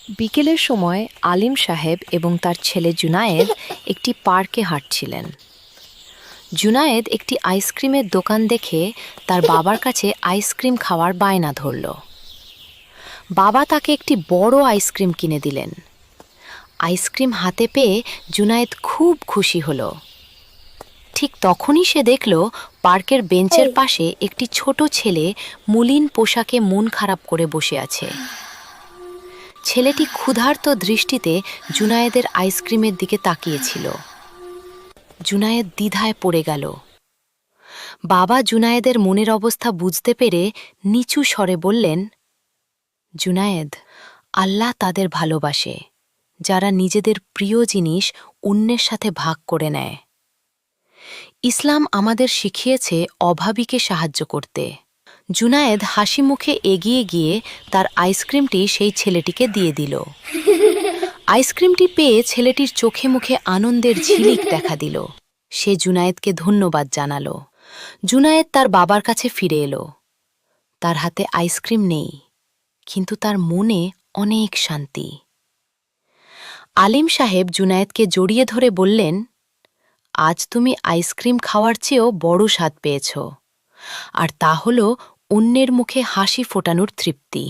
বিকেলের সময় আলিম সাহেব এবং তার ছেলে জুনায়েদ একটি পার্কে হাঁটছিলেন। জুনায়েদ একটি আইসক্রিমের দোকান দেখে তার বাবার কাছে আইসক্রিম খাওয়ার বায়না ধরল। বাবা তাকে একটি বড় আইসক্রিম কিনে দিলেন। আইসক্রিম হাতে পেয়ে জুনায়েদ খুব খুশি হলো। ঠিক তখনই সে দেখল পার্কের বেঞ্চের পাশে একটি ছোট ছেলে মলিন পোশাকে মন খারাপ করে বসে আছে। ছেলেটি ক্ষুধার্ত দৃষ্টিতে জুনায়েদের আইসক্রিমের দিকে তাকিয়েছিল। জুনায়েদ দ্বিধায় পড়ে গেল। বাবা জুনায়েদের মনের অবস্থা বুঝতে পেরে নিচু স্বরে বললেন, জুনায়েদ, আল্লাহ তাদের ভালোবাসে যারা নিজেদের প্রিয় জিনিস অন্যের সাথে ভাগ করে নেয়। ইসলাম আমাদের শিখিয়েছে অভাবীকে সাহায্য করতে। জুনায়েদ হাসি মুখে এগিয়ে গিয়ে তার আইসক্রিমটি সেই ছেলেটিকে দিয়ে দিল। আইসক্রিমটি পেয়ে ছেলেটির চোখে মুখে আনন্দের ঝিলিক দেখা দিল। সে জুনায়েদকে ধন্যবাদ জানালো। জুনায়েদ তার বাবার কাছে ফিরে এলো। তার হাতে আইসক্রিম নেই, কিন্তু তার মনে অনেক শান্তি। আলিম সাহেব জুনায়েদকে জড়িয়ে ধরে বললেন, আজ তুমি আইসক্রিম খাওয়ার চেয়েও বড় স্বাদ পেয়েছ, আর তা হল অন্যের মুখে হাসি ফোটানোর তৃপ্তি।